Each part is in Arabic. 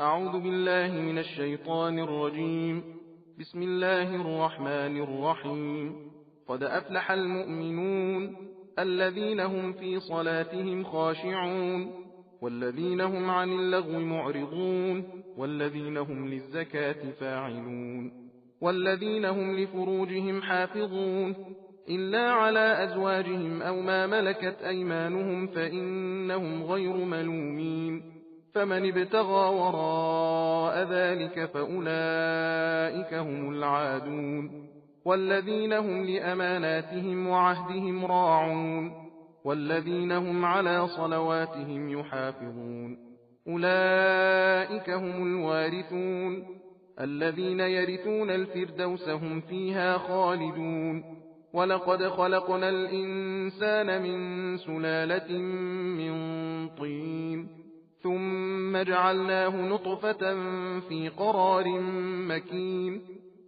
أعوذ بالله من الشيطان الرجيم. بسم الله الرحمن الرحيم. قد أفلح المؤمنون الذين هم في صلاتهم خاشعون والذين هم عن اللغو معرضون والذين هم للزكاة فاعلون والذين هم لفروجهم حافظون إلا على أزواجهم أو ما ملكت أيمانهم فإنهم غير ملومين. فمن ابتغى وراء ذلك فأولئك هم العادون والذين هم لأماناتهم وعهدهم راعون والذين هم على صلواتهم يحافظون أولئك هم الوارثون الذين يرثون الفردوس هم فيها خالدون. ولقد خلقنا الإنسان من سلالة من طين ثم جعلناه نطفة في قرار مكين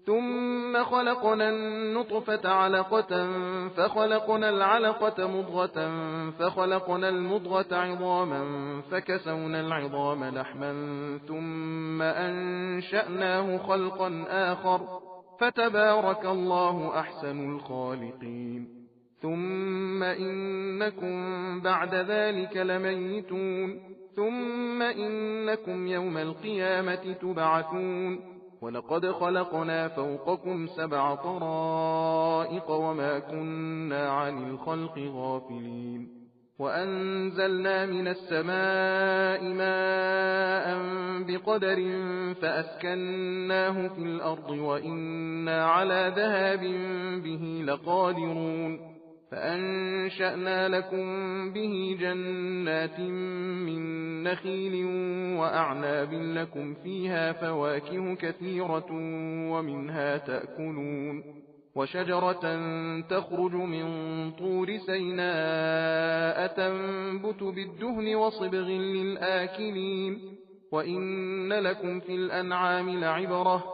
ثم خلقنا النطفة علقة فخلقنا العلقة مضغة فخلقنا المضغة عظاما فكسونا العظام لحما ثم أنشأناه خلقا آخر فتبارك الله أحسن الخالقين. ثم إنكم بعد ذلك لميتون ثم إنكم يوم القيامة تبعثون. ولقد خلقنا فوقكم 7 طرائق وما كنا عن الخلق غافلين. وأنزلنا من السماء ماء بقدر فأسكناه في الأرض وإنا على ذهاب به لقادرون. فأنشأنا لكم به جنات من نخيل وأعناب لكم فيها فواكه كثيرة ومنها تأكلون وشجرة تخرج من طور سيناء تنبت بالدهن وصبغ للآكلين. وإن لكم في الأنعام لعبرة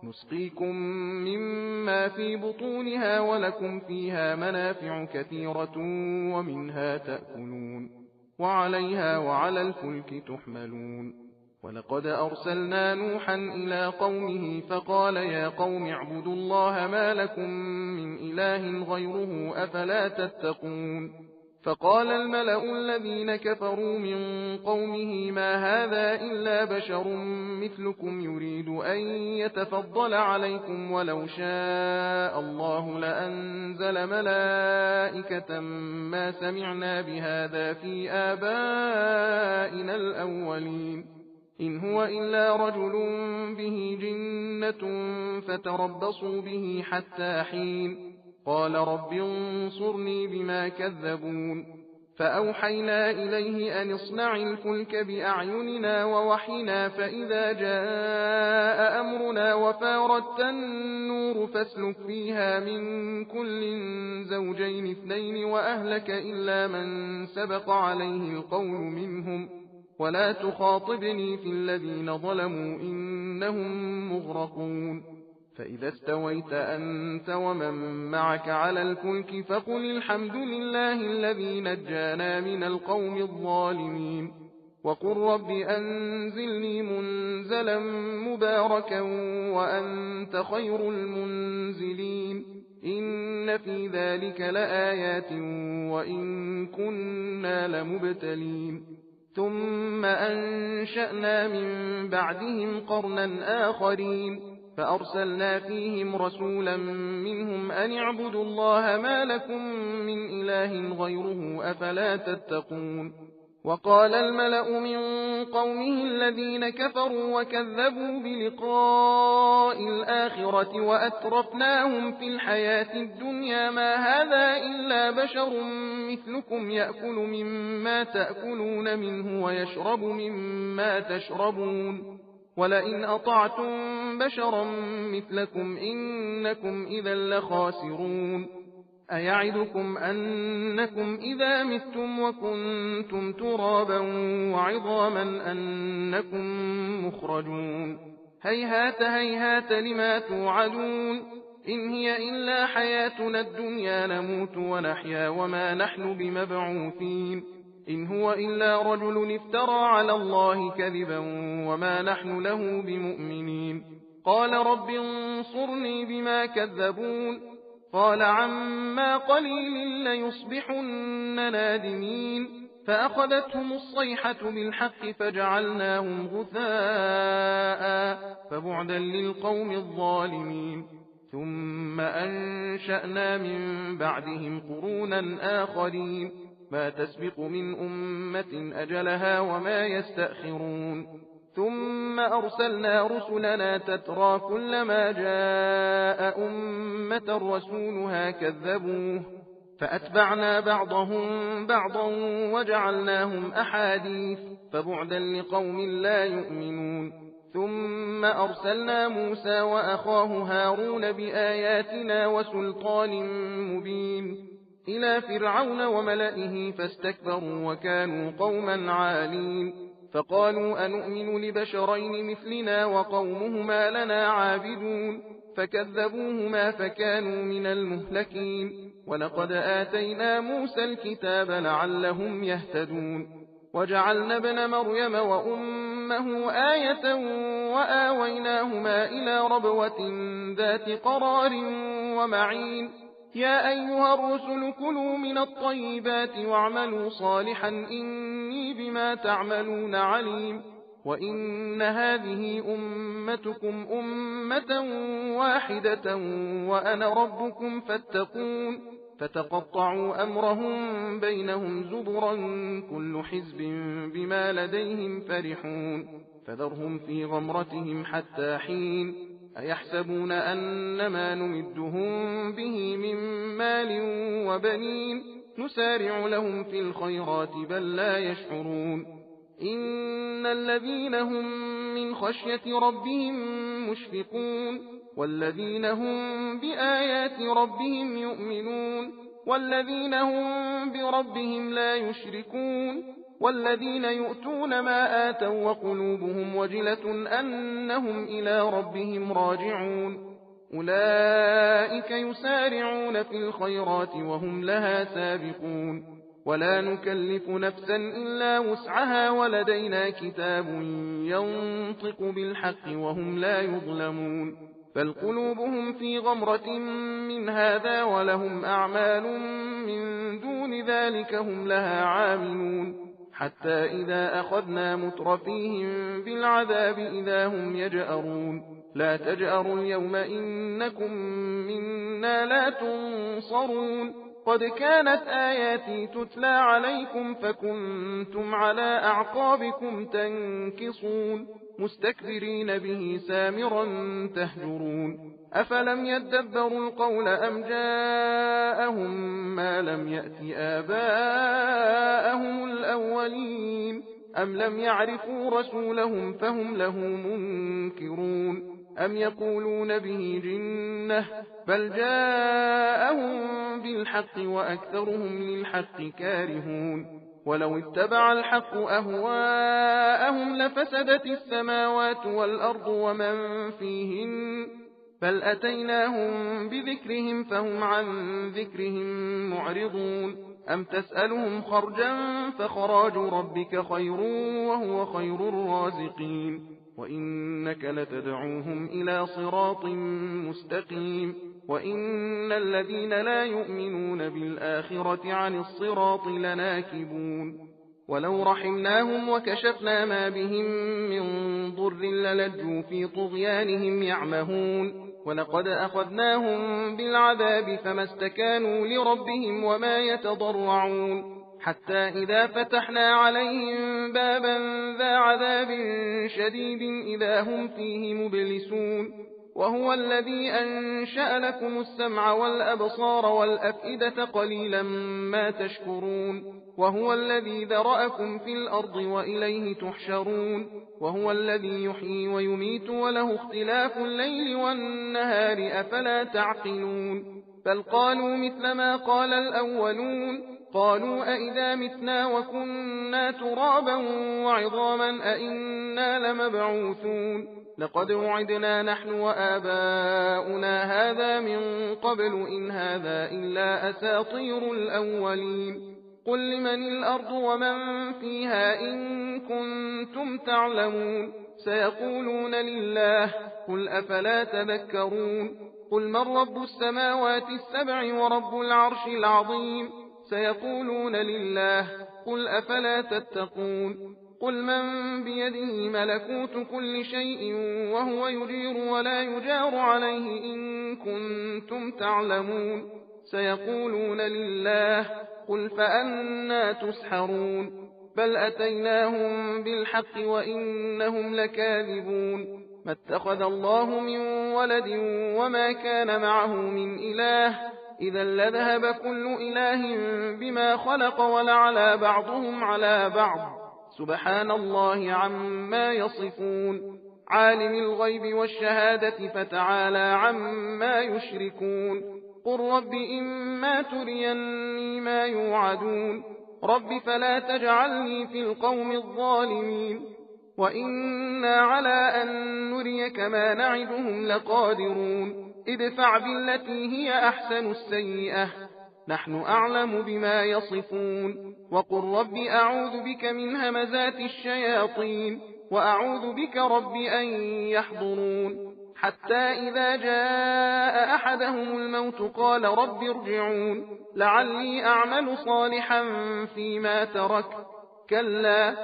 نسقيكم مما في بطونها ولكم فيها منافع كثيرة ومنها تأكلون وعليها وعلى الفلك تحملون. ولقد أرسلنا نوحا إلى قومه فقال يا قوم اعبدوا الله ما لكم من إله غيره أفلا تتقون. فقال الملأ الذين كفروا من قومه ما هذا إلا بشر مثلكم يريد أن يتفضل عليكم ولو شاء الله لأنزل ملائكة ما سمعنا بهذا في آبائنا الأولين إن هو إلا رجل به جنة فتربصوا به حتى حين. قال رب انصرني بما كذبون. فأوحينا إليه أن اصنع الفلك بأعيننا ووحينا فإذا جاء أمرنا وفارت النور فاسلك فيها من كل زوجين 2 وأهلك إلا من سبق عليه القول منهم ولا تخاطبني في الذين ظلموا إنهم مغرقون. فإذا استويت أنت ومن معك على الفلك فقل الحمد لله الذي نجانا من القوم الظالمين. وقل رب أنزلني منزلا مباركا وأنت خير المنزلين. إن في ذلك لآيات وإن كنا لمبتلين. ثم أنشأنا من بعدهم قرنا آخرين فأرسلنا فيهم رسولا منهم أن اعبدوا الله ما لكم من إله غيره أفلا تتقون. وقال الملأ من قومه الذين كفروا وكذبوا بلقاء الآخرة وأترفناهم في الحياة الدنيا ما هذا إلا بشر مثلكم يأكل مما تأكلون منه ويشرب مما تشربون ولئن أطعتم بشرا مثلكم إنكم إذا لخاسرون. أيعدكم أنكم إذا متم وكنتم ترابا وعظاما أنكم مخرجون. هيهات هيهات لما توعدون إن هي إلا حياتنا الدنيا نموت ونحيا وما نحن بمبعوثين إن هو هو إلا رجل افترى على الله كذبا وما نحن له بمؤمنين. قال رب انصرني بما كذبون. قال عما قليل ليصبحن نادمين. فأخذتهم الصيحة بالحق فجعلناهم غثاء فبعدا للقوم الظالمين. ثم أنشأنا من بعدهم قرونا آخرين ما تسبق من أمة أجلها وما يستأخرون. ثم أرسلنا رسلنا تترى كلما جاء أمة رسولها كذبوه فأتبعنا بعضهم بعضا وجعلناهم أحاديث فبعدا لقوم لا يؤمنون. ثم أرسلنا موسى وأخاه هارون بآياتنا وسلطان مبين إلى فرعون وملئه فاستكبروا وكانوا قوما عالين. فقالوا أنؤمن لبشرين مثلنا وقومهما لنا عابدون فكذبوهما فكانوا من المهلكين. ولقد آتينا موسى الكتاب لعلهم يهتدون. وجعلنا ابن مريم وأمه آية وآويناهما إلى ربوة ذات قرار ومعين. يا أيها الرسل كلوا من الطيبات واعملوا صالحا إني بما تعملون عليم. وإن هذه أمتكم أمة واحدة وأنا ربكم فاتقون. فتقطعوا أمرهم بينهم زبرا كل حزب بما لديهم فرحون. فذرهم في غمرتهم حتى حين. أيحسبون أنما نمدهم به من مال وبنين نسارع لهم في الخيرات بل لا يشعرون. إن الذين هم من خشية ربهم مشفقون والذين هم بآيات ربهم يؤمنون والذين هم بربهم لا يشركون والذين يؤتون ما آتوا وقلوبهم وجلة أنهم إلى ربهم راجعون. أولئك يسارعون في الخيرات وهم لها سابقون. ولا نكلف نفسا إلا وسعها ولدينا كتاب ينطق بالحق وهم لا يظلمون. بل قلوبهم في غمرة من هذا ولهم أعمال من دون ذلك هم لها عاملون. حتى إذا أخذنا مترفيهم بالعذاب إذا هم يجأرون. لا تجأروا اليوم إنكم منا لا تنصرون. قد كانت آياتي تتلى عليكم فكنتم على أعقابكم تنكصون مستكبرين به سامرا تهجرون. أفلم يدبروا القول أم جاءهم ما لم يأت آباءهم الأولين أم لم يعرفوا رسولهم فهم له منكرون أم يقولون به جنة بل جاءهم بالحق وأكثرهم للحق كارهون. ولو اتبع الحق أهواءهم لفسدت السماوات والأرض ومن فيهن بل أتيناهم بذكرهم فهم عن ذكرهم معرضون. أم تسألهم خرجا فخراج ربك خير وهو خير الرازقين. وإنك لتدعوهم إلى صراط مستقيم. وإن الذين لا يؤمنون بالآخرة عن الصراط لناكبون. ولو رحمناهم وكشفنا ما بهم من ضر للجوا في طغيانهم يعمهون. ولقد أخذناهم بالعذاب فما استكانوا لربهم وما يتضرعون. حتى إذا فتحنا عليهم بابا ذا عذاب شديد إذا هم فيه مبلسون. وهو الذي أنشأ لكم السمع والأبصار والأفئدة قليلا ما تشكرون. وهو الذي ذرأكم في الأرض وإليه تحشرون. وهو الذي يحيي ويميت وله اختلاف الليل والنهار أفلا تعقلون. بل قالوا مثل ما قال الأولون قالوا أئذا متنا وكنا ترابا وعظاما أئنا لمبعوثون لقد وعدنا نحن وآباؤنا هذا من قبل إن هذا إلا أساطير الأولين. قل لمن الأرض ومن فيها إن كنتم تعلمون سيقولون لله قل أفلا تذكرون قل من رب السماوات السبع ورب العرش العظيم سيقولون لله قل أفلا تتقون قل من بيده ملكوت كل شيء وهو يجير ولا يجار عليه إن كنتم تعلمون سيقولون لله قل فأنى تسحرون بل أتيناهم بالحق وإنهم لكاذبون ما اتخذ الله من ولد وما كان معه من إله إذا لذهب كل إله بما خلق ولعلى بعضهم على بعض سبحان الله عما يصفون عالم الغيب والشهادة فتعالى عما يشركون قل رب إما تريني ما يوعدون رب فلا تجعلني في القوم الظالمين وإنا على أن نريك ما نعدهم لقادرون ادفع بالتي هي أحسن السيئة نحن أعلم بما يصفون وقل رب أعوذ بك من همزات الشياطين وأعوذ بك رب أن يحضرون حتى إذا جاء أحدهم الموت قال رب ارجعون لعلي أعمل صالحا فيما ترك كلا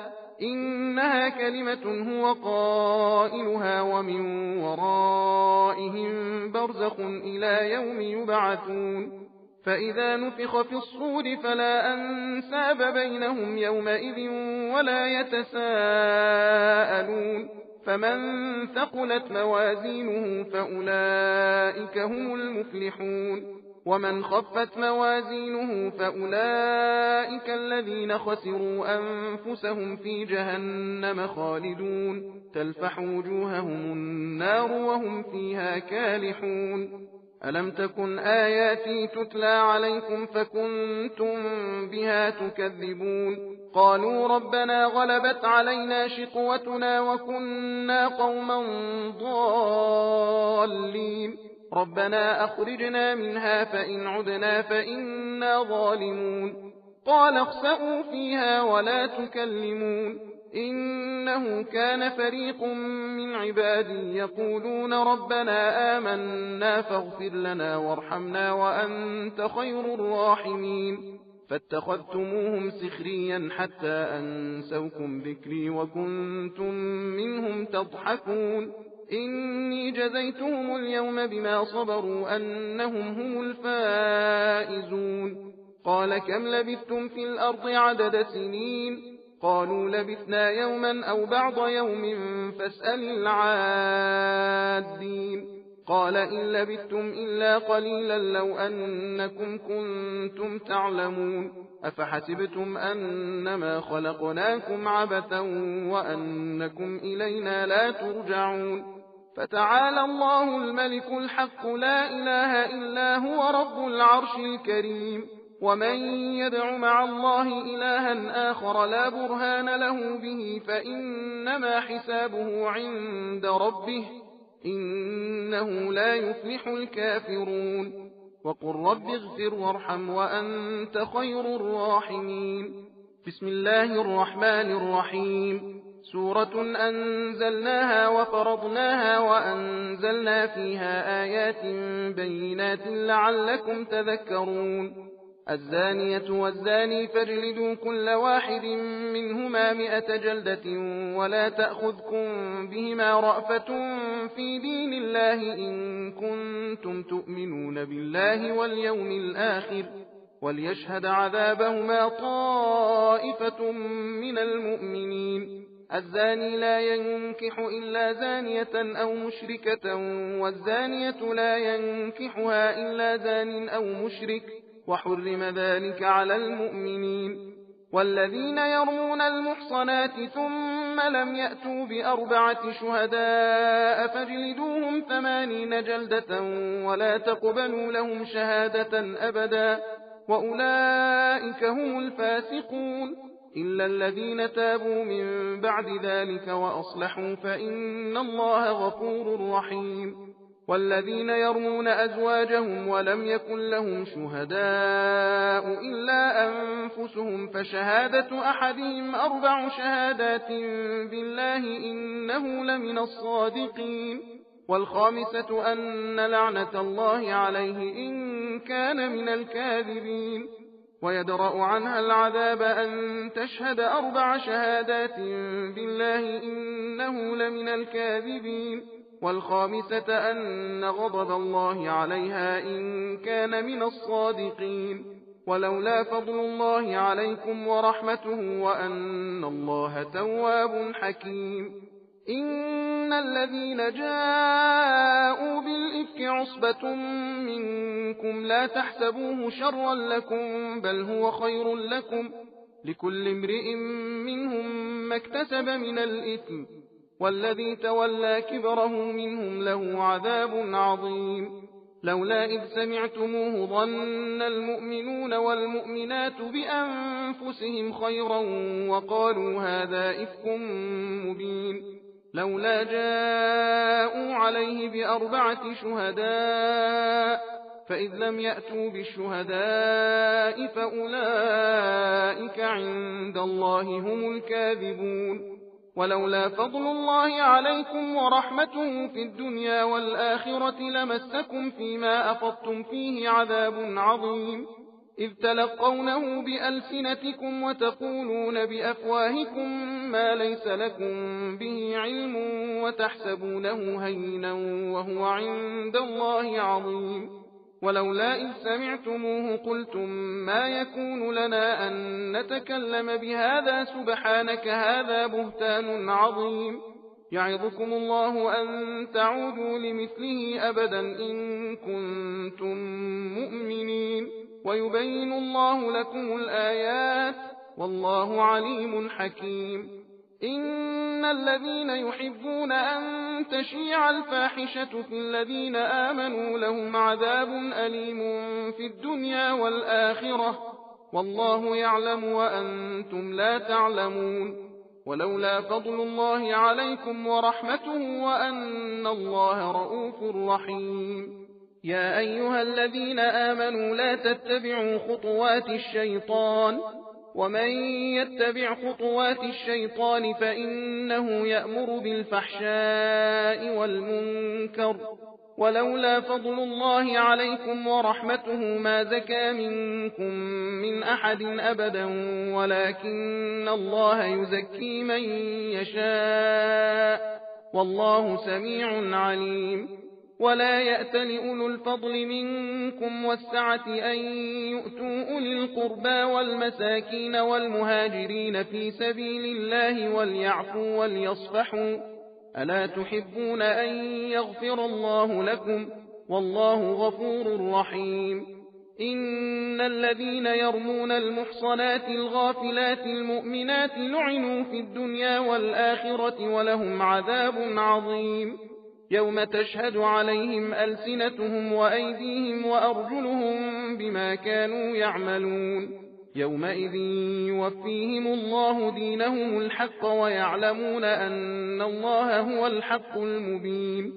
إنها كلمة هو قائلها ومن ورائهم برزخ إلى يوم يبعثون فإذا نفخ في الصور فلا أنساب بينهم يومئذ ولا يتساءلون فمن ثقلت موازينه فأولئك هم المفلحون ومن خفت موازينه فأولئك الذين خسروا أنفسهم في جهنم خالدون تلفح وجوههم النار وهم فيها كالحون ألم تكن آياتي تتلى عليكم فكنتم بها تكذبون قالوا ربنا غلبت علينا شقوتنا وكنا قوما ضالين ربنا أخرجنا منها فإن عدنا فإنا ظالمون قال اخسئوا فيها ولا تكلمون إنه كان فريق من عبادي يقولون ربنا آمنا فاغفر لنا وارحمنا وأنت خير الراحمين فاتخذتموهم سخريا حتى أنسوكم ذكري وكنتم منهم تضحكون إني جزيتهم اليوم بما صبروا أنهم هم الفائزون قال كم لبثتم في الأرض عدد سنين قالوا لبثنا يوما أو بعض يوم فاسأل العادين قال إن لبثتم إلا قليلا لو أنكم كنتم تعلمون أفحسبتم أنما خلقناكم عبثا وأنكم إلينا لا ترجعون فتعالى الله الملك الحق لا إله إلا هو رب العرش الكريم ومن يدع مع الله إلها آخر لا برهان له به فإنما حسابه عند ربه إنه لا يفلح الكافرون وقل رب اغفر وارحم وأنت خير الراحمين بسم الله الرحمن الرحيم سورة أنزلناها وفرضناها وأنزلنا فيها آيات بينات لعلكم تذكرون الزانية والزاني فاجلدوا كل واحد منهما 100 جلدة ولا تأخذكم بهما رأفة في دين الله إن كنتم تؤمنون بالله واليوم الآخر وليشهد عذابهما طائفة من المؤمنين الزاني لا ينكح إلا زانية أو مشركة والزانية لا ينكحها إلا زان أو مشرك وحرم ذلك على المؤمنين والذين يرمون المحصنات ثم لم يأتوا ب4 شهداء فاجلدوهم 80 جلدة ولا تقبلوا لهم شهادة أبدا وأولئك هم الفاسقون إلا الذين تابوا من بعد ذلك وأصلحوا فإن الله غفور رحيم والذين يرمون أزواجهم ولم يكن لهم شهداء إلا أنفسهم فشهادة أحدهم 4 شهادات بالله إنه لمن الصادقين والخامسة أن لعنة الله عليه إن كان من الكاذبين ويدرأ عنها العذاب أن تشهد 4 شهادات بالله إنه لمن الكاذبين والخامسة أن غضب الله عليها إن كان من الصادقين ولولا فضل الله عليكم ورحمته وأن الله تواب حكيم إن الذين جاءوا بالإفك عصبة منكم لا تحسبوه شرا لكم بل هو خير لكم لكل امرئ منهم ما اكتسب من الإثم والذي تولى كبره منهم له عذاب عظيم لولا إذ سمعتموه ظن المؤمنون والمؤمنات بأنفسهم خيرا وقالوا هذا إفك مبين لولا جاءوا عليه ب4 شهداء فإذ لم يأتوا بالشهداء فأولئك عند الله هم الكاذبون ولولا فضل الله عليكم ورحمته في الدنيا والآخرة لمسكم فيما أفضتم فيه عذاب عظيم إذ تلقونه بألسنتكم وتقولون بأفواهكم ما ليس لكم به علم وتحسبونه هينا وهو عند الله عظيم ولولا إذ سمعتموه قلتم ما يكون لنا أن نتكلم بهذا سبحانك هذا بهتان عظيم يعظكم الله أن تعودوا لمثله أبدا إن كنتم مؤمنين ويبين الله لكم الآيات والله عليم حكيم إن الذين يحبون أن تشيع الفاحشة في الذين آمنوا لهم عذاب أليم في الدنيا والآخرة والله يعلم وأنتم لا تعلمون ولولا فضل الله عليكم ورحمته وأن الله رؤوف رحيم يا أيها الذين آمنوا لا تتبعوا خطوات الشيطان ومن يتبع خطوات الشيطان فإنه يأمر بالفحشاء والمنكر ولولا فضل الله عليكم ورحمته ما زكى منكم من أحد أبدا ولكن الله يزكي من يشاء والله سميع عليم ولا يأتل أولو الفضل منكم والسعة أن يؤتوا أولي القربى والمساكين والمهاجرين في سبيل الله وليعفوا وليصفحوا ألا تحبون أن يغفر الله لكم والله غفور رحيم إن الذين يرمون المحصنات الغافلات المؤمنات لعنوا في الدنيا والآخرة ولهم عذاب عظيم يوم تشهد عليهم ألسنتهم وأيديهم وأرجلهم بما كانوا يعملون يومئذ يوفيهم الله دينهم الحق ويعلمون أن الله هو الحق المبين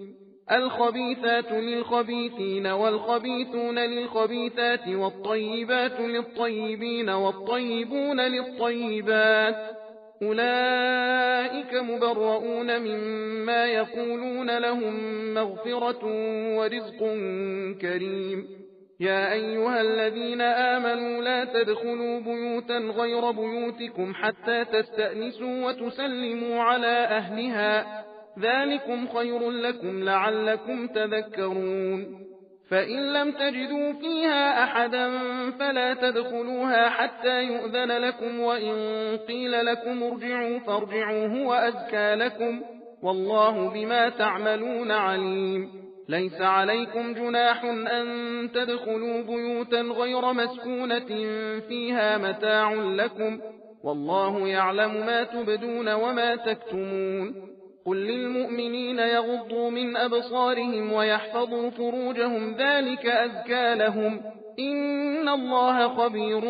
الخبيثات للخبيثين والخبيثون للخبيثات والطيبات للطيبين والطيبون للطيبات أولئك مبرؤون مما يقولون لهم مغفرة ورزق كريم يا أيها الذين آمنوا لا تدخلوا بيوتا غير بيوتكم حتى تستأنسوا وتسلموا على أهلها ذلكم خير لكم لعلكم تذكرون فإن لم تجدوا فيها أحدا فلا تدخلوها حتى يؤذن لكم وإن قيل لكم ارجعوا فارجعوا هو أزكى لكم والله بما تعملون عليم ليس عليكم جناح أن تدخلوا بيوتا غير مسكونة فيها متاع لكم والله يعلم ما تبدون وما تكتمون قل للمؤمنين يغضوا من أبصارهم ويحفظوا فروجهم ذلك أزكى لهم إن الله خبير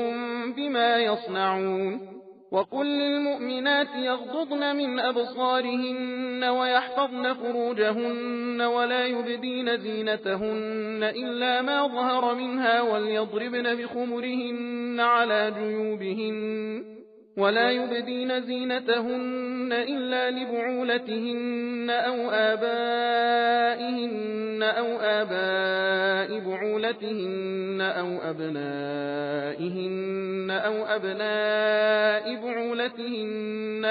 بما يصنعون وقل للمؤمنات يغضضن من أبصارهن ويحفظن فروجهن ولا يبدين زينتهن إلا ما ظهر منها وليضربن بخمرهن على جيوبهن ولا يبدين زينتهن إلا لبعولتهن أو آباء بعولتهن أو أبناء بعولتهن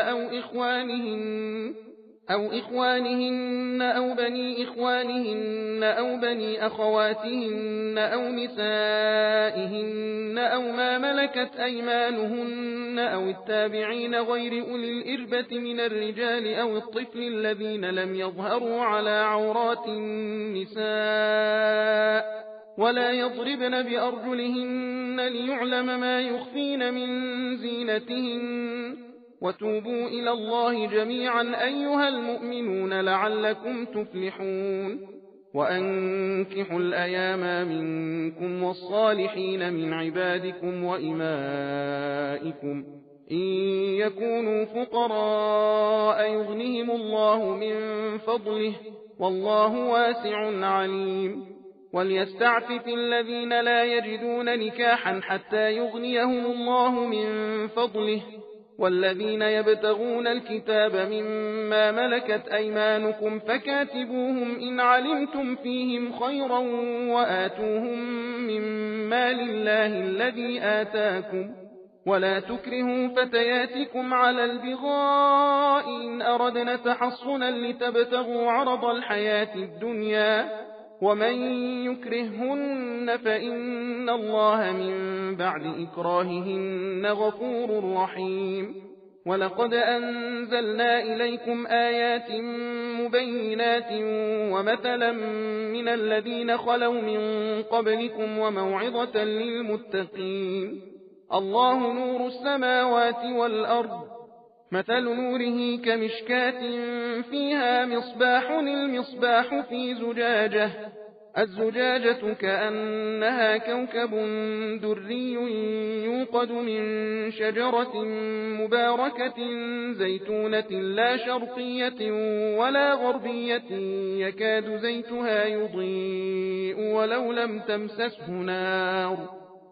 أو إخوانهن أو بني إخوانهن أو بني أخواتهن أو نسائهن أو ما ملكت أيمانهن أو التابعين غير أولي الإربة من الرجال أو الطفل الذين لم يظهروا على عورات النساء ولا يضربن بأرجلهن ليعلم ما يخفين من زينتهن وتوبوا إلى الله جميعا أيها المؤمنون لعلكم تفلحون وأنكحوا الأيام منكم والصالحين من عبادكم وإمائكم إن يكونوا فقراء يغنهم الله من فضله والله واسع عليم وليستعفف الذين لا يجدون نكاحا حتى يغنيهم الله من فضله والذين يبتغون الكتاب مما ملكت أيمانكم فكاتبوهم إن علمتم فيهم خيرا وآتوهم من مال الله الذي آتاكم ولا تكرهوا فتياتكم على البغاء إن أردنا تحصنا لتبتغوا عرض الحياة الدنيا ومن يكرههن فإن الله من بعد إكراههن غفور رحيم ولقد أنزلنا إليكم آيات مبينات ومثلا من الذين خلوا من قبلكم وموعظة للمتقين الله نور السماوات والأرض مثل نوره كمشكاة فيها مصباح المصباح في زجاجة الزجاجة كأنها كوكب دري يوقد من شجرة مباركة زيتونة لا شرقية ولا غربية يكاد زيتها يضيء ولو لم تمسسه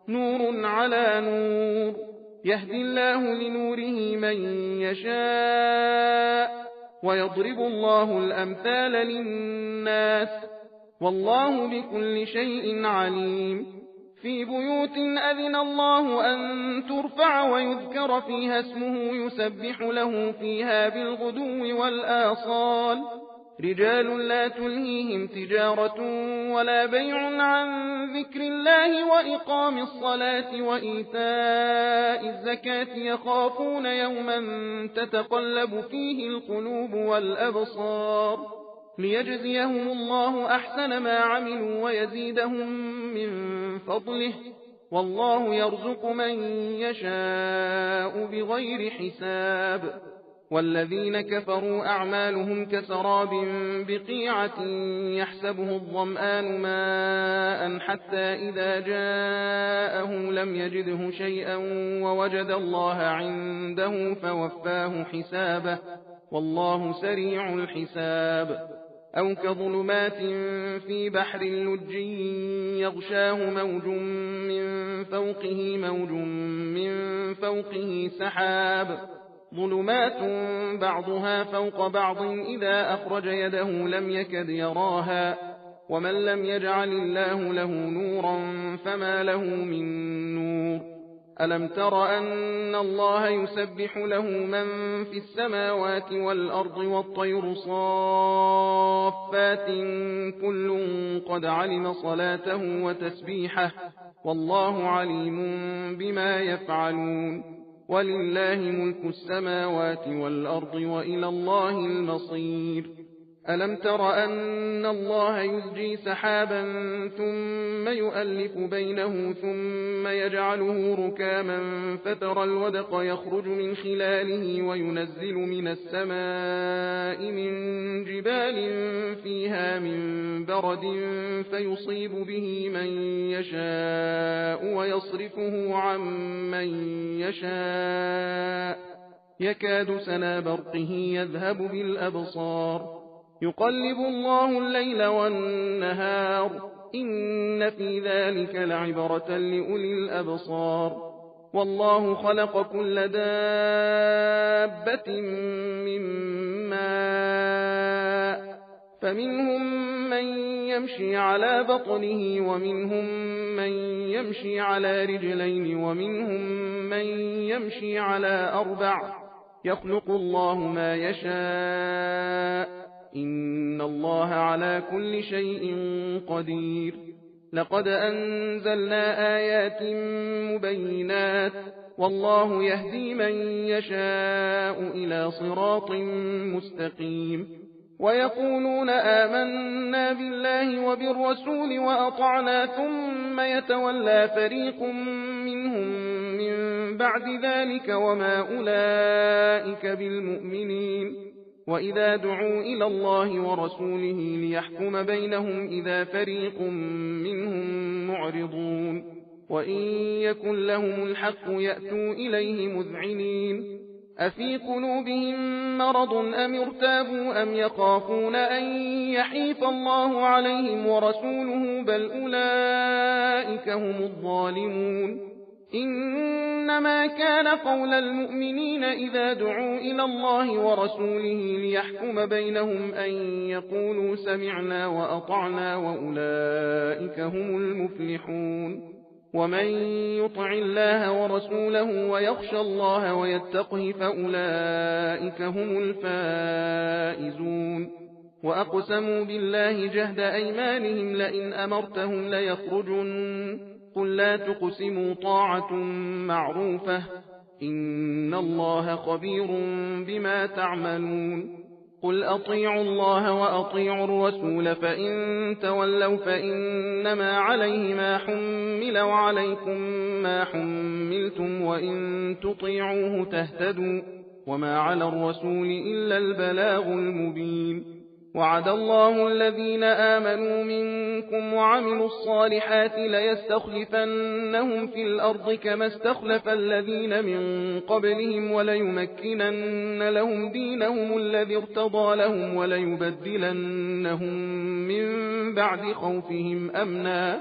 نور على نور يهدي الله لنوره من يشاء ويضرب الله الأمثال للناس والله بكل شيء عليم في بيوت أذن الله أن ترفع ويذكر فيها اسمه يسبح له فيها بالغدو والآصال رجال لا تلهيهم تجارة ولا بيع عن ذكر الله وإقام الصلاة وإيتاء الزكاة يخافون يوما تتقلب فيه القلوب والأبصار ليجزيهم الله أحسن ما عملوا ويزيدهم من فضله والله يرزق من يشاء بغير حساب والذين كفروا أعمالهم كسراب بقيعة يحسبه الظمآن ماء حتى إذا جاءه لم يجده شيئا ووجد الله عنده فوفاه حسابه والله سريع الحساب أو كظلمات في بحر لج يغشاه موج من فوقه سحاب ظلمات بعضها فوق بعض إذا أخرج يده لم يكد يراها ومن لم يجعل الله له نورا فما له من نور ألم تر أن الله يسبح له من في السماوات والأرض والطير صافات كل قد علم صلاته وتسبيحه والله عليم بما يفعلون ولله ملك السماوات والأرض وإلى الله المصير ألم تر أن الله يزجي سحابا ثم يؤلف بينه ثم يجعله ركاما فترى الودق يخرج من خلاله وينزل من السماء من جبال فيها من برد فيصيب به من يشاء ويصرفه عن من يشاء يكاد سنا برقه يذهب بالأبصار يقلب الله الليل والنهار إن في ذلك لعبرة لأولي الأبصار والله خلق كل دابة من ماء فمنهم من يمشي على بطنه ومنهم من يمشي على رجلين ومنهم من يمشي على أربع يخلق الله ما يشاء إن الله على كل شيء قدير لقد أنزلنا آيات مبينات والله يهدي من يشاء إلى صراط مستقيم ويقولون آمنا بالله وبالرسول وأطعنا ثم يتولى فريق منهم من بعد ذلك وما أولئك بالمؤمنين وإذا دعوا إلى الله ورسوله ليحكم بينهم إذا فريق منهم معرضون وإن يكن لهم الحق يأتوا إليه مذعنين أفي قلوبهم مرض أم ارتابوا أم يخافون أن يحيف الله عليهم ورسوله بل أولئك هم الظالمون إنما كان قول المؤمنين إذا دعوا إلى الله ورسوله ليحكم بينهم أن يقولوا سمعنا وأطعنا وأولئك هم المفلحون ومن يطع الله ورسوله ويخشى الله ويتقه فأولئك هم الفائزون وأقسموا بالله جهد أيمانهم لئن أمرتهم ليخرجن قل لا تقسموا طاعة معروفة إن الله خبير بما تعملون قل أطيعوا الله وأطيعوا الرسول فإن تولوا فإنما عليه ما حمل وعليكم ما حملتم وإن تطيعوه تهتدوا وما على الرسول إلا البلاغ المبين وعد الله الذين آمنوا منكم وعملوا الصالحات ليستخلفنهم في الأرض كما استخلف الذين من قبلهم وليمكنن لهم دينهم الذي ارتضى لهم وليبدلنهم من بعد خوفهم أمنا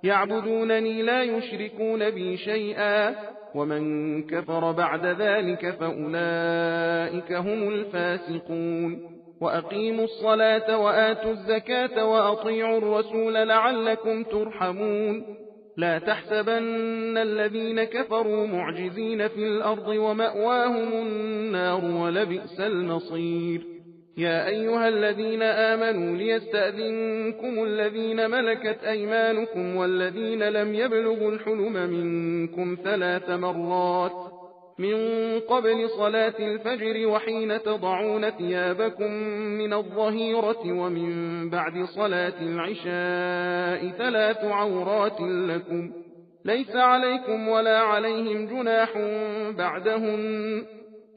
يعبدونني لا يشركون بي شيئا ومن كفر بعد ذلك فأولئك هم الفاسقون وأقيموا الصلاة وآتوا الزكاة وأطيعوا الرسول لعلكم ترحمون لا تحسبن الذين كفروا معجزين في الأرض ومأواهم النار ولبئس المصير يا أيها الذين آمنوا ليستأذنكم الذين ملكت أيمانكم والذين لم يبلغوا الحلم منكم 3 مرات من قبل صلاة الفجر وحين تضعون ثيابكم من الظهيرة ومن بعد صلاة العشاء 3 عورات لكم ليس عليكم ولا عليهم جناح بعدهم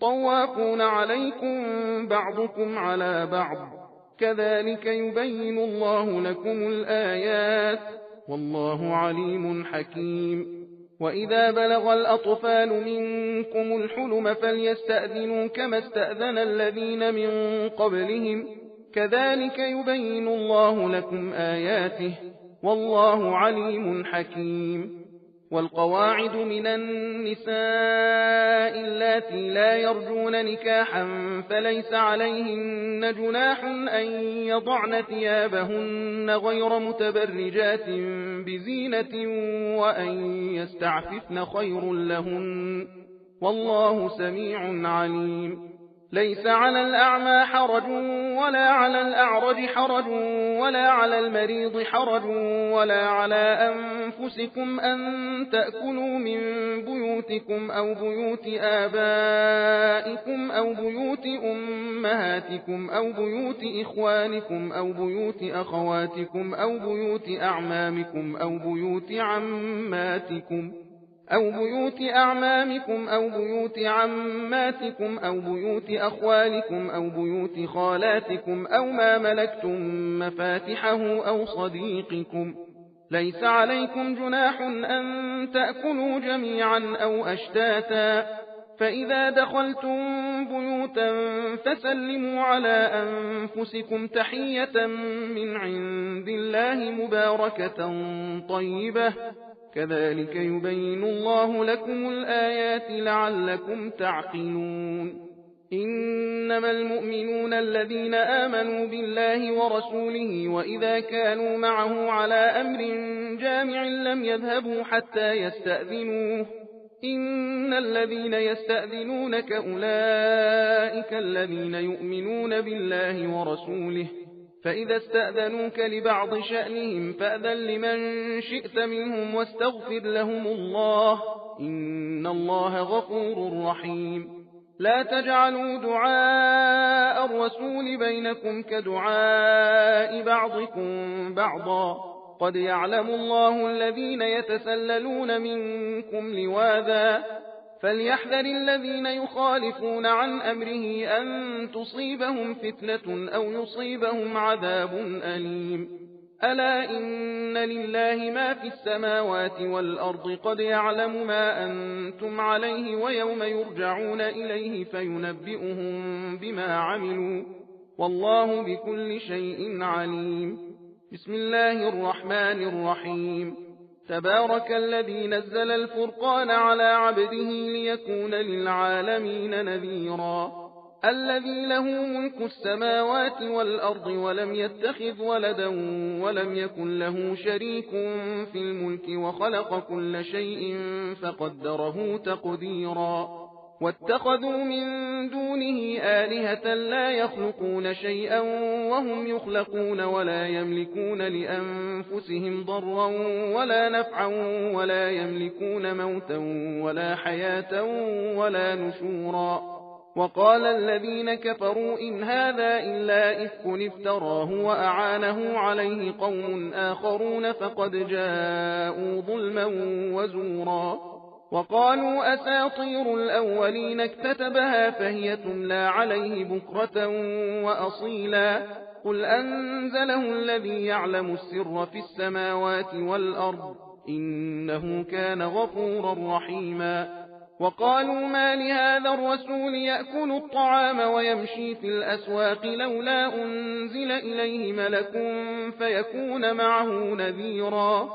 طوافون عليكم بعضكم على بعض كذلك يبين الله لكم الآيات والله عليم حكيم وإذا بلغ الأطفال منكم الحلم فليستأذنوا كما استأذن الذين من قبلهم كذلك يبين الله لكم آياته والله عليم حكيم والقواعد من النساء اللاتي لا يرجون نكاحا فليس عليهن جناح أن يضعن ثيابهن غير متبرجات بزينة وأن يستعففن خير لهن والله سميع عليم ليس على الأعمى حرج ولا على الأعرج حرج ولا على المريض حرج ولا على أنفسكم أن تأكلوا من بيوتكم أو بيوت آبائكم أو بيوت أمهاتكم أو بيوت إخوانكم أو بيوت أخواتكم أو بيوت أعمامكم أو بيوت عماتكم أو بيوت أعمامكم أو بيوت عماتكم أو بيوت أخوالكم أو بيوت خالاتكم أو ما ملكتم مفاتحه أو صديقكم. ليس عليكم جناح أن تأكلوا جميعا أو أشتاتا، فإذا دخلتم بيوتا فسلموا على أنفسكم تحية من عند الله مباركة طيبة، كذلك يبين الله لكم الآيات لعلكم تعقلون. إنما المؤمنون الذين آمنوا بالله ورسوله وإذا كانوا معه على أمر جامع لم يذهبوا حتى يستأذنوه. إن الذين يستأذنونك أولئك الذين يؤمنون بالله ورسوله، فإذا استأذنوك لبعض شأنهم فأذن لمن شئت منهم واستغفر لهم الله، إن الله غفور رحيم. لا تجعلوا دعاء الرسول بينكم كدعاء بعضكم بعضا، قد يعلم الله الذين يتسللون منكم لواذا، فليحذر الذين يخالفون عن أمره أن تصيبهم فتنة أو يصيبهم عذاب أليم. ألا إن لله ما في السماوات والأرض، قد يعلم ما أنتم عليه ويوم يرجعون إليه فينبئهم بما عملوا، والله بكل شيء عليم. بسم الله الرحمن الرحيم. تبارك الذي نزل الفرقان على عبده ليكون للعالمين نذيرا، الذي له ملك السماوات والأرض ولم يتخذ ولدا ولم يكن له شريك في الملك وخلق كل شيء فقدره تقديرا. واتخذوا من دونه آلهة لا يخلقون شيئا وهم يخلقون ولا يملكون لأنفسهم ضرا ولا نفعا ولا يملكون موتا ولا حياة ولا نشورا. وقال الذين كفروا إن هذا إلا إفك افتراه وأعانه عليه قوم آخرون فقد جاءوا ظلما وزورا. وقالوا أساطير الأولين اكتتبها فهي تملى عليه بكرة وأصيلا، قل أنزله الذي يعلم السر في السماوات والأرض إنه كان غفورا رحيما. وقالوا ما لهذا الرسول يأكل الطعام ويمشي في الأسواق لولا أنزل إليه ملك فيكون معه نذيرا،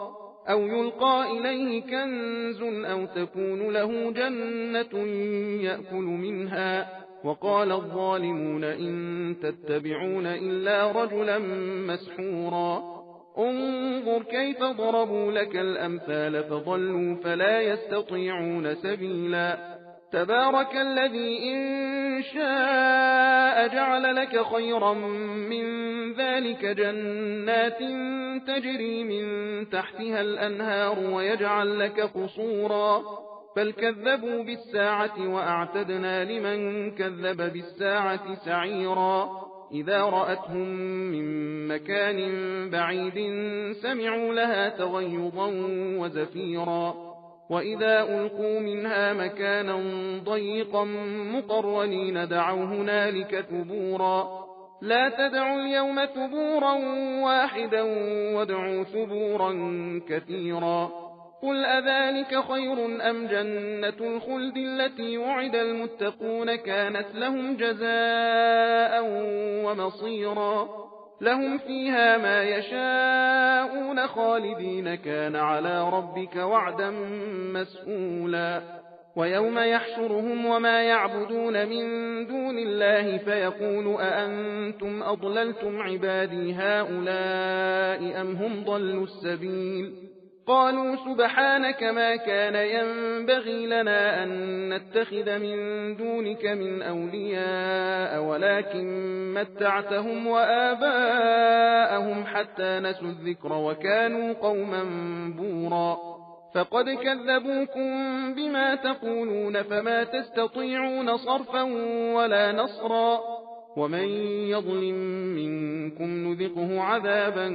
أو يلقى إليه كنز أو تكون له جنة يأكل منها. وقال الظالمون إن تتبعون إلا رجلا مسحورا. انظر كيف ضربوا لك الأمثال فضلوا فلا يستطيعون سبيلا. تبارك الذي إن شاء جعل لك خيرا من ذلك جنات تجري من تحتها الأنهار ويجعل لك قصورا، بل كذبوا بالساعة وأعتدنا لمن كذب بالساعة سعيرا. إذا رأتهم من مكان بعيد سمعوا لها تغيظا وزفيرا، وإذا ألقوا منها مكانا ضيقا مقرنين دعوا هنالك ثبورا. لا تدعوا اليوم ثبورا واحدا وادعوا ثبورا كثيرا. قل أذلك خير أم جنة الخلد التي وعد المتقون كانت لهم جزاء ومصيرا، لهم فيها ما يشاءون خالدين كان على ربك وعدا مسئولا. ويوم يحشرهم وما يعبدون من دون الله فيقول أأنتم أضللتم عبادي هؤلاء أم هم ضلوا السبيل؟ قالوا سبحانك ما كان ينبغي لنا أن نتخذ من دونك من أولياء ولكن متعتهم وآباءهم حتى نسوا الذكر وكانوا قوما بورا. فقد كذبوكم بما تقولون فما تستطيعون صرفا ولا نصرا، ومن يظلم منكم نذقه عذابا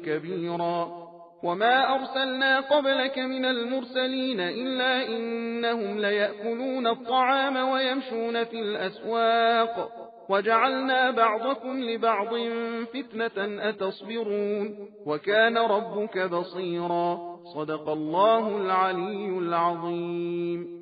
كبيرا وما أرسلنا قبلك من المرسلين إلا إنهم ليأكلون الطعام ويمشون في الأسواق وجعلنا بعضكم لبعض فتنة أتصبرون وكان ربك بصيرا صدق الله العلي العظيم.